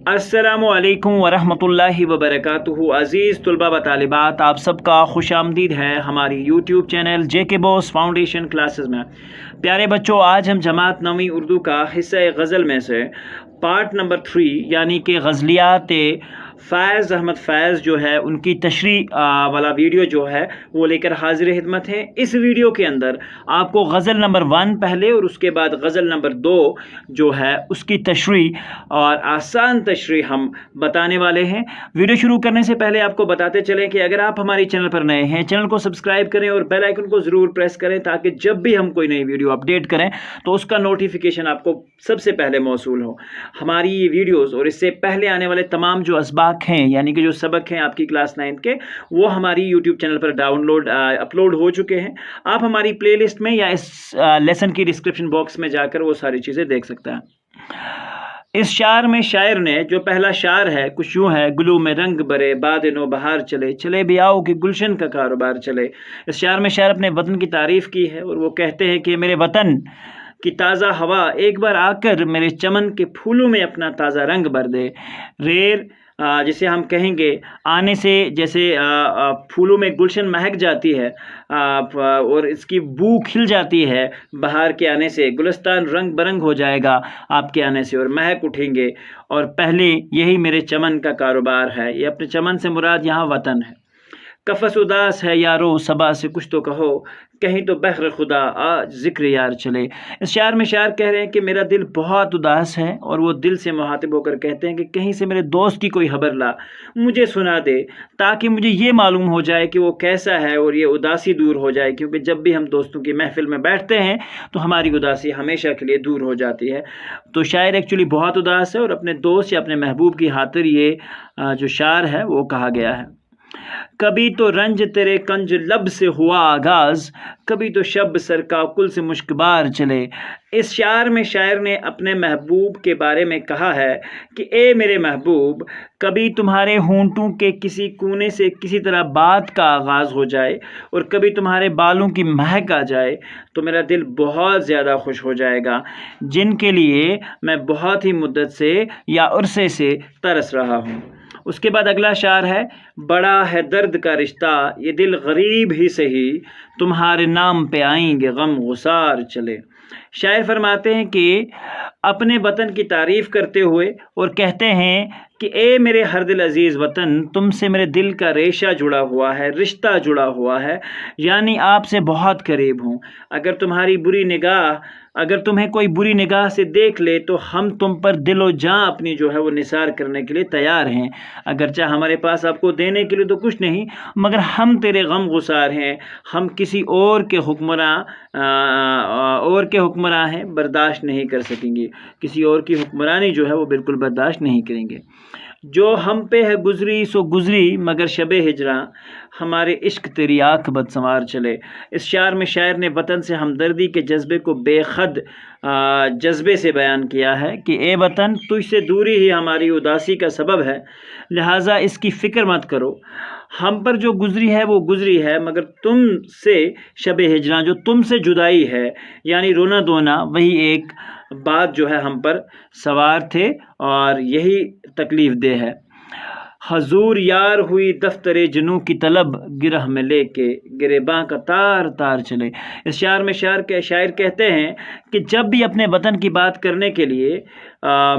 अस्सलामु अलैकुम वरहमतुल्लाहि वबरकातुहू। अज़ीज़ तलबा व तालिबात, आप सबका खुश आमदीद है हमारी YouTube channel JK boss foundation classes में। प्यारे बच्चों, आज हम जमात नवी उर्दू का हिस्सा गज़ल में से पार्ट नंबर 3 यानी कि गज़लियात फ़ैज़ अहमद फ़ैज़ जो है उनकी तशरीह वाला वीडियो जो है वो लेकर हाजिर खिदमत है। इस वीडियो के अंदर आपको गज़ल नंबर 1 पहले और उसके बाद गज़ल नंबर 2 जो है उसकी तशरीह और आसान तशरीह हम बताने वाले हैं। वीडियो शुरू करने से पहले आपको बताते चलें कि अगर आप हमारी चैनल पर नए हैं, चैनल को सब्सक्राइब करें और बेल आइकन को ज़रूर प्रेस करें ताकि जब भी हम कोई नई वीडियो अपडेट करें तो उसका नोटिफिकेशन आपको सबसे पहले मौसूल हो। हमारी ये वीडियोज़ और इससे पहले आने वाले तमाम जो असबाक हैं यानी कि जो सबक हैं आपकी क्लास 9 के, वो हमारी यूट्यूब चैनल पर अपलोड हो चुके हैं। आप हमारी प्लेलिस्ट में या इस लेसन की डिस्क्रिप्शन बॉक्स में जाकर वो सारी चीज़ें देख सकते हैं। इस शार में शायर ने जो पहला शार है कुछ यूँ है, गुलू में रंग बरे बाद नो बहार चले, चले भी आओ कि गुलशन का कारोबार चले। इस शार में शायर अपने वतन की तारीफ़ की है और वो कहते हैं कि मेरे वतन कि ताज़ा हवा एक बार आकर मेरे चमन के फूलों में अपना ताज़ा रंग भर दे। रेर जिसे हम कहेंगे आने से, जैसे फूलों में गुलशन महक जाती है और इसकी बू खिल जाती है बहार के आने से, गुलस्तान रंग बरंग हो जाएगा आपके आने से और महक उठेंगे। और पहले यही मेरे चमन का कारोबार है। ये अपने चमन से मुराद यहाँ वतन है। कफस उदास है यारो सबा से कुछ तो कहो, कहीं तो बहर खुदा आज जिक्र यार चले। इस शायर में शायर कह रहे हैं कि मेरा दिल बहुत उदास है और वो दिल से मुहातिब होकर कहते हैं कि कहीं से मेरे दोस्त की कोई खबर ला, मुझे सुना दे ताकि मुझे ये मालूम हो जाए कि वो कैसा है और ये उदासी दूर हो जाए, क्योंकि जब भी हम दोस्तों की महफिल में बैठते हैं तो हमारी उदासी हमेशा के लिए दूर हो जाती है। तो शायर एक्चुअली बहुत उदास है और अपने दोस्त या अपने महबूब की खातिर ये जो शार है वो कहा गया है। कभी तो रंज तेरे कंज लब से हुआ आगाज़, कभी तो शब सर का कुल से मुश्कबार चले। इस शार में शायर ने अपने महबूब के बारे में कहा है कि ए मेरे महबूब, कभी तुम्हारे होंठों के किसी कोने से किसी तरह बात का आगाज़ हो जाए और कभी तुम्हारे बालों की महक आ जाए तो मेरा दिल बहुत ज़्यादा खुश हो जाएगा, जिनके लिए मैं बहुत ही मुद्दत से या अरसे से तरस रहा हूँ। उसके बाद अगला शार है, बड़ा है दर्द का रिश्ता ये दिल गरीब ही सही, तुम्हारे नाम पे आएंगे गम गुसार चले। शायर फरमाते हैं कि अपने वतन की तारीफ़ करते हुए और कहते हैं कि ए मेरे हर दिल अजीज़ वतन, तुमसे मेरे दिल का रेशा जुड़ा हुआ है, रिश्ता जुड़ा हुआ है, यानी आपसे बहुत करीब हूँ। अगर तुम्हें कोई बुरी निगाह से देख ले तो हम तुम पर दिलो जां अपनी जो है वो निसार करने के लिए तैयार हैं। अगरचे हमारे पास आपको देने के लिए तो कुछ नहीं, मगर हम तेरे गम गुसार हैं। हम किसी और के हुक्मरां हैं, बर्दाश्त नहीं कर सकेंगे। किसी और की हुक्मरानी जो है वो बिल्कुल बर्दाश्त नहीं करेंगे। जो हम पे है गुजरी सो गुजरी मगर शबे हिजरा, हमारे इश्क तेरी आँख बदसमार चले। इस शार में शायर ने वतन से हमदर्दी के जज्बे को बेखद जज्बे से बयान किया है कि ए वतन, तुझसे दूरी ही हमारी उदासी का सबब है, लिहाजा इसकी फ़िक्र मत करो। हम पर जो गुजरी है वो गुजरी है, मगर तुमसे शबे हिजरा, जो तुमसे जुदाई है यानी रोना धोना, वही एक बात जो है हम पर सवार थे और यही तकलीफ़ दे है। हजूर यार हुई दफ्तरे जनू की तलब, गिरह में लेके गिरेबां का तार तार चले। इस शायर में शायर कहते हैं कि जब भी अपने वतन की बात करने के लिए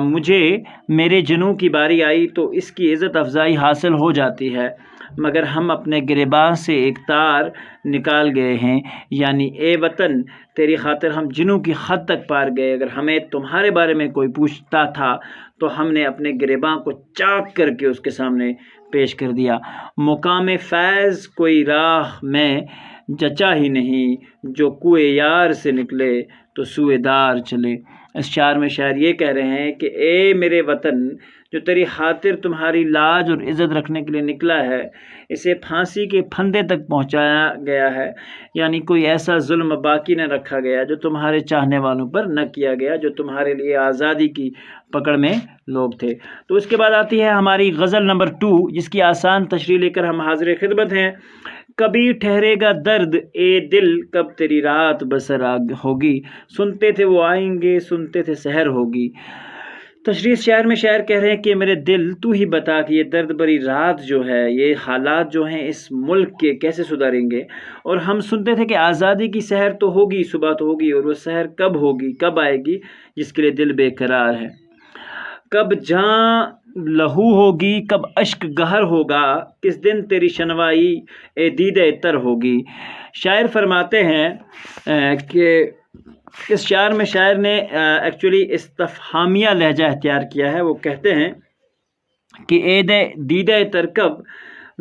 मुझे मेरे जनू की बारी आई तो इसकी इज़्ज़त अफजाई हासिल हो जाती है, मगर हम अपने गिरेबां से एक तार निकाल गए हैं, यानी ए वतन तेरी खातिर हम जिनों की हद तक पार गए। अगर हमें तुम्हारे बारे में कोई पूछता था तो हमने अपने गिरेबां को चाक करके उसके सामने पेश कर दिया। मुकाम फैज़ कोई राह में जचा ही नहीं, जो कुए यार से निकले तो सुएदार चले। इस शार में शायर ये कह रहे हैं कि ए मेरे वतन, जो तेरी खातिर तुम्हारी लाज और इज़्ज़त रखने के लिए निकला है, इसे फांसी के फंदे तक पहुंचाया गया है, यानी कोई ऐसा जुल्म बाकी न रखा गया जो तुम्हारे चाहने वालों पर न किया गया, जो तुम्हारे लिए आज़ादी की पकड़ में लोग थे। तो उसके बाद आती है हमारी गज़ल नंबर 2, जिसकी आसान तशरीह लेकर हम हाज़िर खिदमत हैं। कभी ठहरेगा दर्द ए दिल, कब तेरी रात बसर होगी, सुनते थे वो आएंगे, सुनते थे सहर होगी। تشریح شاعر میں شاعر کہہ رہے ہیں کہ میرے دل تو ہی بتا کہ یہ درد بری رات جو ہے، یہ حالات جو ہیں اس ملک کے کیسے سدھریں گے۔ اور ہم سنتے تھے کہ آزادی کی سحر تو ہوگی، صبح تو ہوگی، اور وہ سحر کب ہوگی، کب آئے گی، جس کے لیے دل بے قرار ہے۔ کب جاں لہو ہوگی، کب اشک گہر ہوگا، کس دن تیری شنوائی اے دیدہ تر ہوگی۔ شاعر فرماتے ہیں کہ اس شعر میں شاعر نے ایکچولی استفہامیہ لہجہ اختیار کیا ہے۔ وہ کہتے ہیں کہ اے دیدہ تر کب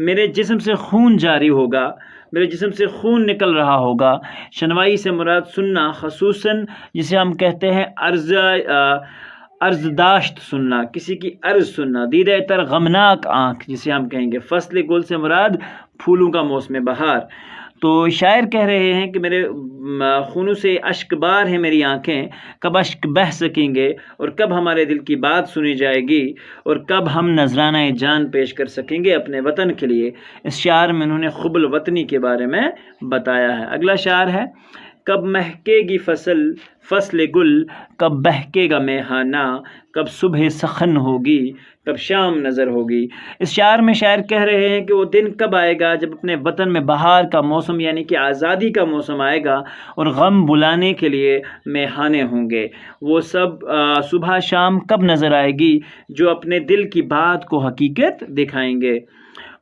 میرے جسم سے خون جاری ہوگا، میرے جسم سے خون نکل رہا ہوگا۔ شنوائی سے مراد سننا، خصوصاً جسے ہم کہتے ہیں عرض داشت سننا، کسی کی عرض سننا۔ دیدہ تر غمناک آنکھ جسے ہم کہیں گے۔ فصل گل سے مراد پھولوں کا موسم بہار۔ تو شاعر کہہ رہے ہیں کہ میرے خونوں سے اشک بار ہیں میری آنکھیں، کب اشک بہہ سکیں گے، اور کب ہمارے دل کی بات سنی جائے گی، اور کب ہم نذرانہ جان پیش کر سکیں گے اپنے وطن کے لیے۔ اس شعر میں انہوں نے حب الوطنی کے بارے میں بتایا ہے۔ اگلا شعر ہے، کب مہکے گی فصل گل، کب بہکے گا میخانہ، کب صبح سخن ہوگی، کب شام نظر ہوگی۔ اس شعر میں شاعر کہہ رہے ہیں کہ وہ دن کب آئے گا جب اپنے وطن میں بہار کا موسم یعنی کہ آزادی کا موسم آئے گا، اور غم بلانے کے لیے میخانے ہوں گے۔ وہ سب صبح شام کب نظر آئے گی جو اپنے دل کی بات کو حقیقت دکھائیں گے۔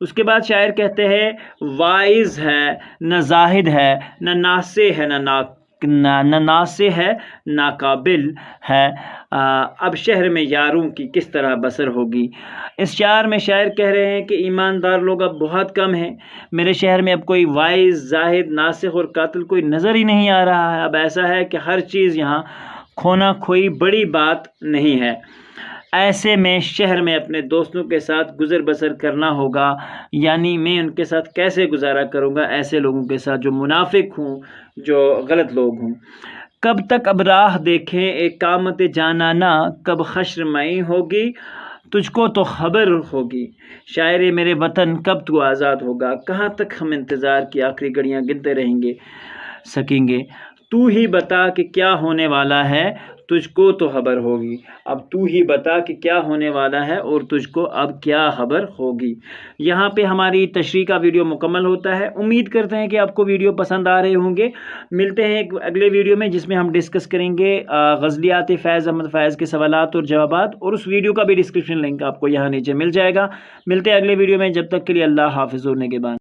اس کے بعد شاعر کہتے ہیں، واعظ ہے نہ زاہد ہے، نہ ناصح ہے نہ ناصح ہے، ناقابل ہے، اب شہر میں یاروں کی کس طرح بسر ہوگی۔ اس شعر میں شاعر کہہ رہے ہیں کہ ایماندار لوگ اب بہت کم ہیں، میرے شہر میں اب کوئی واعظ، زاہد، ناصح اور قاتل کوئی نظر ہی نہیں آ رہا ہے۔ اب ایسا ہے کہ ہر چیز یہاں کھونا کھوئی بڑی بات نہیں ہے۔ ایسے میں شہر میں اپنے دوستوں کے ساتھ گزر بسر کرنا ہوگا، یعنی میں ان کے ساتھ کیسے گزارا کروں گا، ایسے لوگوں کے ساتھ جو منافق ہوں، جو غلط لوگ ہوں۔ کب تک اب راہ دیکھیں ایک قامت جانانہ، کب حشر معیں ہوگی، تجھ کو تو خبر ہوگی۔ شاعر میرے وطن کب تو آزاد ہوگا، کہاں تک ہم انتظار کی آخری گھڑیاں گنتے رہیں گے سکیں گے۔ تو ہی بتا کہ کیا ہونے والا ہے، تجھ کو تو خبر ہوگی۔ اب تو ہی بتا کہ کیا ہونے والا ہے اور تجھ کو اب کیا خبر ہوگی۔ یہاں پہ ہماری تشریح کا ویڈیو مکمل ہوتا ہے۔ امید کرتے ہیں کہ آپ کو ویڈیو پسند آ رہے ہوں گے۔ ملتے ہیں ایک اگلے ویڈیو میں جس میں ہم ڈسکس کریں گے غزلیات فیض احمد فیض کے سوالات اور جوابات، اور اس ویڈیو کا بھی ڈسکرپشن لنک آپ کو یہاں نیچے مل جائے گا۔ ملتے ہیں اگلے ویڈیو میں، جب تک کے لیے اللہ حافظ۔ ہونے کے بعد